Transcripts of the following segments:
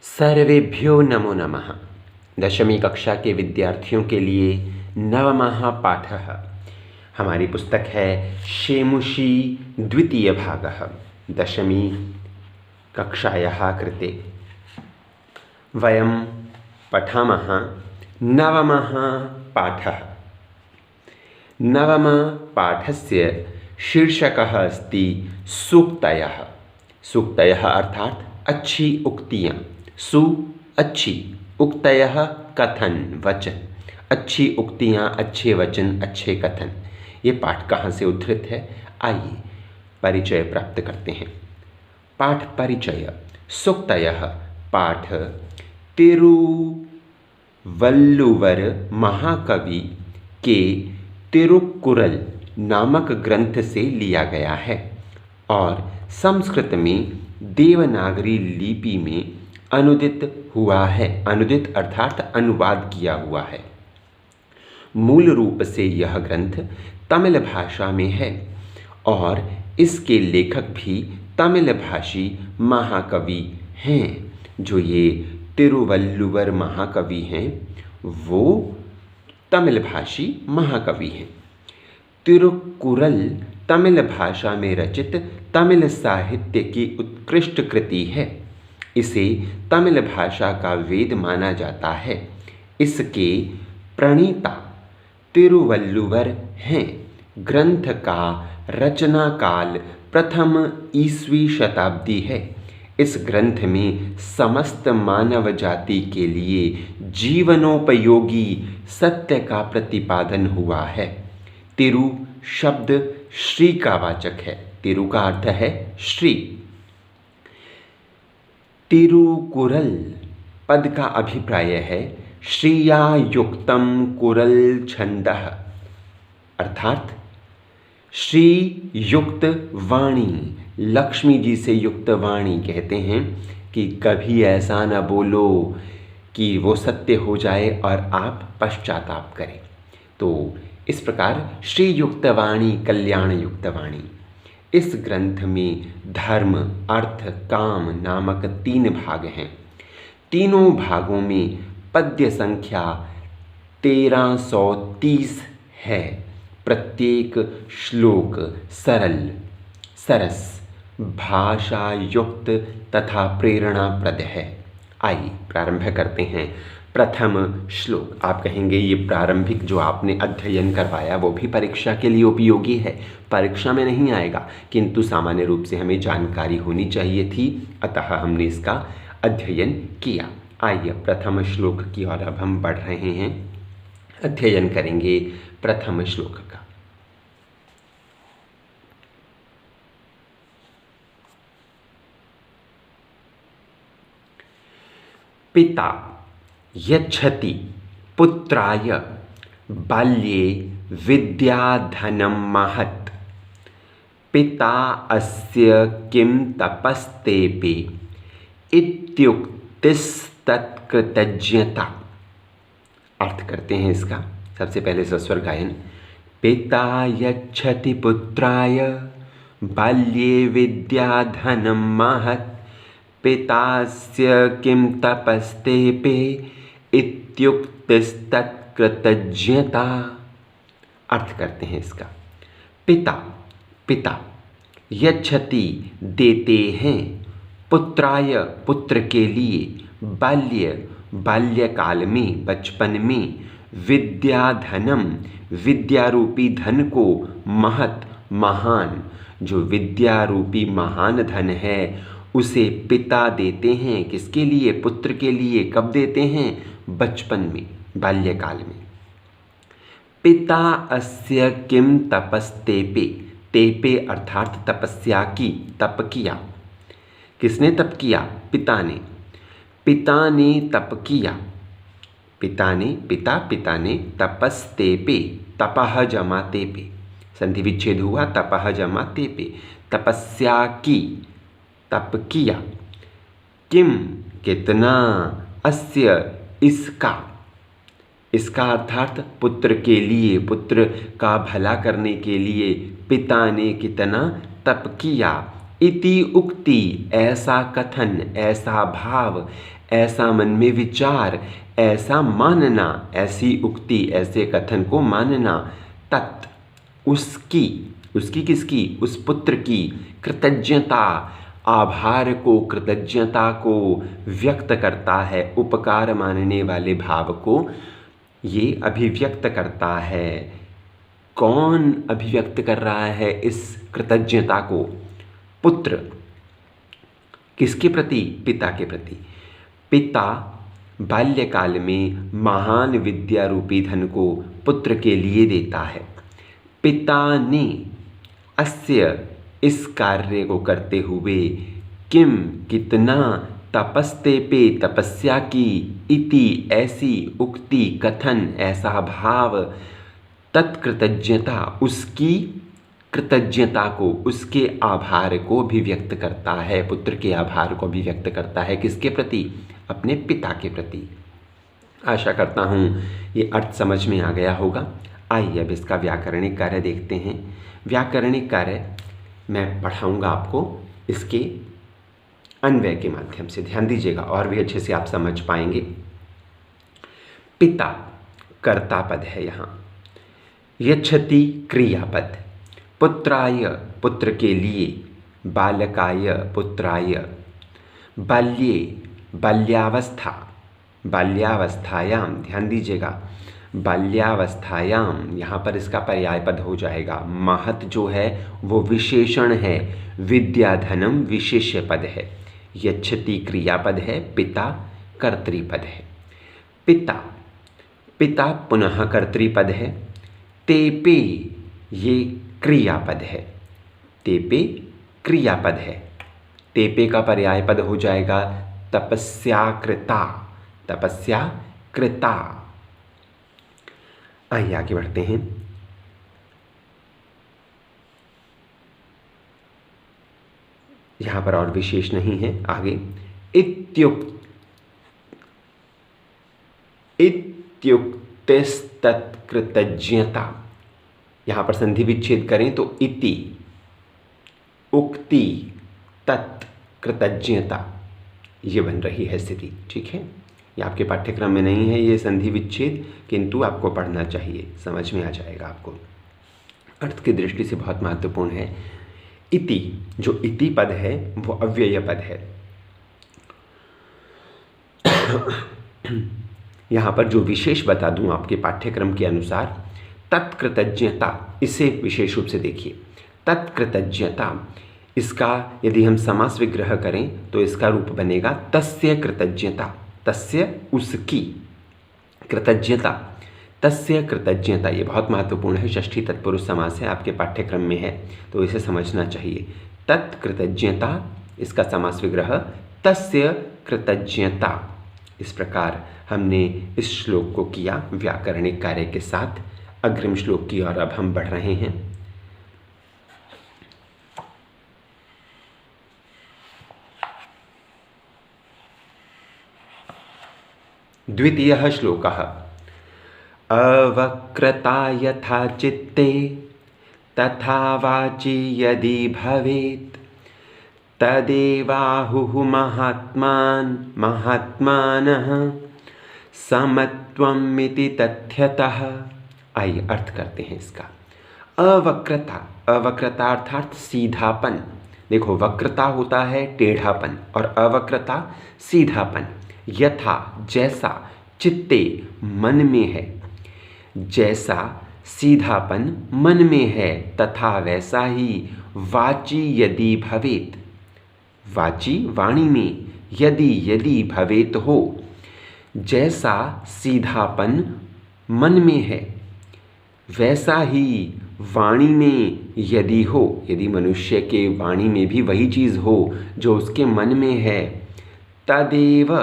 सर्वेभ्यो नमो नमः। दशमी कक्षा के विद्यार्थियों के लिए नवमः पाठः। हमारी पुस्तक है शेमुषी द्वितीय भागः दशमी कक्षायाः कृते। वयं पठामः नवमः पाठः। नवमपाठस्य शीर्षकः अस्ति सूक्तयः। सूक्तयः अर्थात अच्छी उक्तियाँ। सु अच्छी, उक्तयः कथन वचन। अच्छी उक्तियाँ, अच्छे वचन, अच्छे कथन। ये पाठ कहाँ से उद्धृत है, आइए परिचय प्राप्त करते हैं। पाठ परिचय। सूक्तयः पाठ तिरुवल्लुवर महाकवि के तिरुक्कुरल नामक ग्रंथ से लिया गया है और संस्कृत में देवनागरी लिपि में अनुदित हुआ है। अनुदित अर्थात अनुवाद किया हुआ है। मूल रूप से यह ग्रंथ तमिल भाषा में है और इसके लेखक भी तमिल भाषी महाकवि हैं। जो ये तिरुवल्लुवर महाकवि हैं वो तमिल भाषी महाकवि हैं। तिरुक्कुरल तमिल भाषा में रचित तमिल साहित्य की उत्कृष्ट कृति है। इसे तमिल भाषा का वेद माना जाता है। इसके प्रणीता तिरुवल्लुवर हैं। ग्रंथ का रचना काल प्रथम ईस्वी शताब्दी है। इस ग्रंथ में समस्त मानव जाति के लिए जीवनोपयोगी सत्य का प्रतिपादन हुआ है। तिरु शब्द श्री का वाचक है। तिरु का अर्थ है श्री। तिरुकुरल पद का अभिप्राय है श्रिया युक्तम कुरल छंदः, अर्थात श्री युक्त वाणी, लक्ष्मी जी से युक्त वाणी। कहते हैं कि कभी ऐसा न बोलो कि वो सत्य हो जाए और आप पश्चाताप करें। तो इस प्रकार श्री युक्त वाणी, कल्याण युक्त वाणी। इस ग्रंथ में धर्म, अर्थ, काम नामक 3 भाग हैं। तीनों भागों में पद्य संख्या 1330 है। प्रत्येक श्लोक सरल, सरस, भाषा युक्त तथा प्रेरणाप्रद है। आइए प्रारंभ करते हैं। प्रथम श्लोक। आप कहेंगे ये प्रारंभिक जो आपने अध्ययन करवाया वो भी परीक्षा के लिए उपयोगी है। परीक्षा में नहीं आएगा, किंतु सामान्य रूप से हमें जानकारी होनी चाहिए थी, अतः हमने इसका अध्ययन किया। आइए प्रथम श्लोक की ओर अब हम बढ़ रहे हैं। अध्ययन करेंगे प्रथम श्लोक का। पिता यच्छति पुत्राय बाल्ये विद्याधनं महत्, पिता अस्य किं तपस्तेऽपि इत्युक्तिस्तत्कृतज्ञता। अर्थ करते हैं इसका। सबसे पहले सस्वर गायन। पिता यच्छति पुत्राय बाल्ये विद्याधनं महत्, पितास्य किं तपस्तेऽपि इत्युक्तिस्तत्कृतज्ञता। अर्थ करते हैं इसका। पिता, पिता, यच्छति देते हैं, पुत्राय पुत्र के लिए, बाल्य बाल्यकाल में, बचपन में, विद्याधनम विद्यारूपी धन को, महत् महान, जो विद्यारूपी महान धन है उसे पिता देते हैं। किसके लिए? पुत्र के लिए। कब देते हैं? बचपन में, बाल्यकाल में। पिता अस्य किम तपस्तेपे। तेपे अर्थात तपस्या की, तप किया। किसने तप किया? पिता ने। पिता ने तप किया। पिता ने, पिता, पिता ने तपस्तेपे, तपः जमा तेपे, संधि विच्छेद हुआ, तपः जमा तेपे, तपस्या की, तप किया। किम कितना, अस्य इसका, इसका अर्थात पुत्र के लिए, पुत्र का भला करने के लिए पिता ने कितना तप किया। इति उक्ति, ऐसा कथन, ऐसा भाव, ऐसा मन में विचार, ऐसा मानना, ऐसी उक्ति, ऐसे कथन को मानना, तत् उसकी, उसकी किसकी, उस पुत्र की कृतज्ञता, आभार को, कृतज्ञता को व्यक्त करता है, उपकार मानने वाले भाव को ये अभिव्यक्त करता है। कौन अभिव्यक्त कर रहा है इस कृतज्ञता को? पुत्र। किसके प्रति? पिता के प्रति। पिता बाल्यकाल में महान विद्या रूपी धन को पुत्र के लिए देता है। पिता ने अस्य, इस कार्य को करते हुए, किम, कितना, तपस्ते पे, तपस्या की, इति, ऐसी, उक्ति, कथन, ऐसा भाव, तत्कृतज्ञता, उसकी कृतज्ञता को, उसके आभार को भी व्यक्त करता है। पुत्र के आभार को भी व्यक्त करता है। किसके प्रति? अपने पिता के प्रति। आशा करता हूँ ये अर्थ समझ में आ गया होगा। आइए अब इसका व्याकरणिक कार्य देखते हैं। व्याकरणिक कार्य मैं पढ़ाऊँगा आपको इसके अन्वय के माध्यम से। ध्यान दीजिएगा और भी अच्छे से आप समझ पाएंगे। पिता कर्ता पद है यहाँ। यच्छति क्रियापद। पुत्राय, पुत्र के लिए। बालकाय, पुत्राय। बाल्ये, बाल्यावस्था, बाल्यावस्थायाम, ध्यान दीजिएगा, बाल्यावस्थायाम, यहाँ पर इसका पर्याय पद हो जाएगा। महत जो है वो विशेषण है, विद्याधनम विशेष्य पद है। यच्छति क्रियापद है, पिता कर्तृपद है। पिता, पिता पुनः कर्तृपद है। तेपे, ये क्रियापद है। तेपे क्रियापद है। तेपे का पर्याय पद हो जाएगा तपस्या कृता, तपस्या कृता। आइए आगे बढ़ते हैं। यहां पर और विशेष नहीं है। आगे इत्युक्तिस्तत्कृतज्ञता, यहां पर संधि विच्छेद करें तो इति, उक्ति, तत्, कृतज्ञता, ये बन रही है स्थिति। ठीक है, ये आपके पाठ्यक्रम में नहीं है ये संधि विच्छेद, किंतु आपको पढ़ना चाहिए, समझ में आ जाएगा आपको। अर्थ की दृष्टि से बहुत महत्वपूर्ण है। इति, जो इति पद है वो अव्यय पद है। यहाँ पर जो विशेष बता दूं आपके पाठ्यक्रम के अनुसार, तत्कृतज्ञता, इसे विशेष रूप से देखिए। तत्कृतज्ञता, इसका यदि हम समास विग्रह करें तो इसका रूप बनेगा तस्य कृतज्ञता। तस्य, उसकी, कृतज्ञता, तस्य कृतज्ञता। ये बहुत महत्वपूर्ण है, षष्ठी तत्पुरुष समास है, आपके पाठ्यक्रम में है तो इसे समझना चाहिए। तत्कृतज्ञता, इसका समास विग्रह तस्य कृतज्ञता। इस प्रकार हमने इस श्लोक को किया व्याकरणिक कार्य के साथ। अग्रिम श्लोक की ओर अब हम बढ़ रहे हैं। द्वितीयः श्लोकः। अवक्रता यथा चित्ते तथा वाचि यदि भवेत् तदेवाहुः महात्मानः समत्वमिति तथ्यतः। आइए अर्थ करते हैं इसका। अवक्रता, अवक्रता अर्थात सीधापन। देखो, वक्रता होता है टेढ़ापन और अवक्रता सीधापन। यथा, जैसा, चित्ते, मन में है, जैसा सीधापन मन में है, तथा वैसा ही वाची यदि भवेत, वाची वाणी में, यदि यदि भवेत हो, जैसा सीधापन मन में है वैसा ही वाणी में यदि हो, यदि मनुष्य के वाणी में भी वही चीज़ हो जो उसके मन में है, तदेव,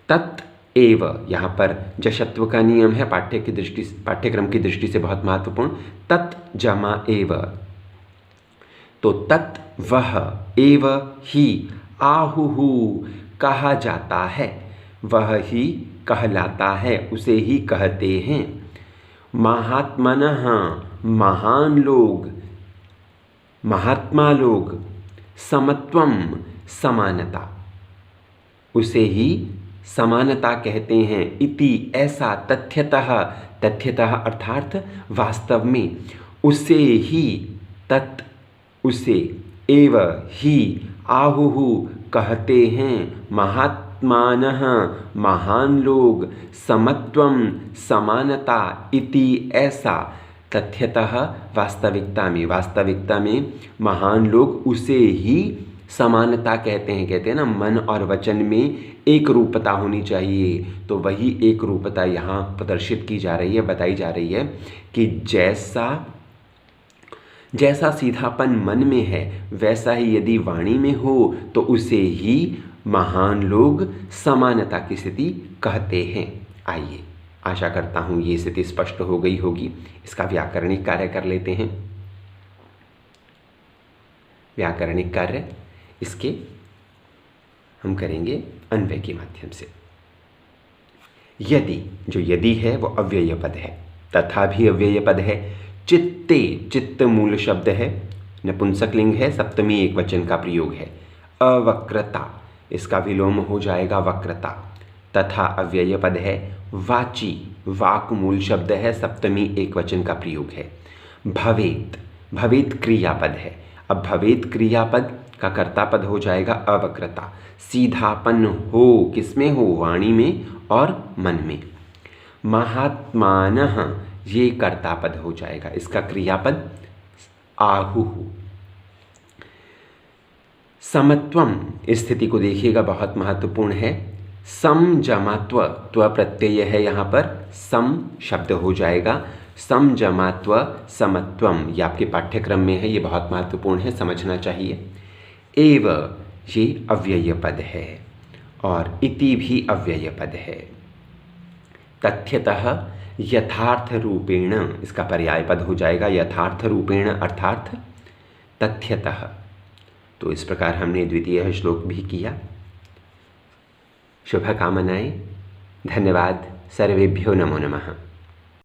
तत् एव, यहाँ पर जशत्व का नियम है, पाठ्यक्रम की दृष्टि से बहुत महत्वपूर्ण। तत् जमा एव, तो तत् वह, एव ही, आहुहु कहा जाता है, वह ही कहलाता है, उसे ही कहते हैं। महात्मनः, महान लोग, महात्मा लोग, समत्वम समानता, उसे ही समानता कहते हैं। इति ऐसा, तथ्यतः, तथ्यतः अर्थात वास्तव में, उसे ही, तत् उसे, एव ही, आहुहु कहते हैं, महात्मानः महान लोग, समत्वम समानता, इति ऐसा, तथ्यतः वास्तविकता में, वास्तविकता में महान लोग उसे ही समानता कहते हैं। कहते हैं ना, मन और वचन में एक रूपता होनी चाहिए, तो वही एक रूपता यहाँ प्रदर्शित की जा रही है, बताई जा रही है कि जैसा सीधापन मन में है वैसा ही यदि वाणी में हो तो उसे ही महान लोग समानता की स्थिति कहते हैं। आइए, आशा करता हूँ ये स्थिति स्पष्ट हो गई होगी। इसका व्याकरणिक कार्य कर लेते हैं। व्याकरणिक कार्य इसके हम करेंगे अन्वय के माध्यम से। यदि, जो यदि है वो अव्यय पद है, तथा भी अव्यय पद है। चित्ते, चित्त मूल शब्द है, नपुंसक लिंग है, सप्तमी एक वचन का प्रयोग है। अवक्रता, इसका विलोम हो जाएगा वक्रता। तथा अव्यय पद है। वाची, वाक मूल शब्द है, सप्तमी एक वचन का प्रयोग है। भवेत, भवेत क्रियापद है। अब भवेत क्रियापद का कर्तापद हो जाएगा अवक्रता। सीधापन हो, किसमें हो, वाणी में और मन में। महात्मानः, ये कर्तापद हो जाएगा, इसका क्रियापद आहुः। समत्वम, स्थिति को देखिएगा, बहुत महत्वपूर्ण है। समजमात्व, त्व प्रत्यय है यहाँ पर, सम शब्द हो जाएगा। समजमात्व समत्वम, ये आपके पाठ्यक्रम में है, ये बहुत महत्वपूर्ण है, समझना चाहिए। एव, ये अव्यय पद है और इति भी अव्यय पद है। तथ्यतः, यथार्थ रूपेण, इसका पर्याय पद हो जाएगा यथार्थ रूपेण अर्थात तथ्यतः। तो इस प्रकार हमने द्वितीय श्लोक भी किया। शुभकामनाएं। धन्यवाद। सर्वेभ्यो नमो नमः।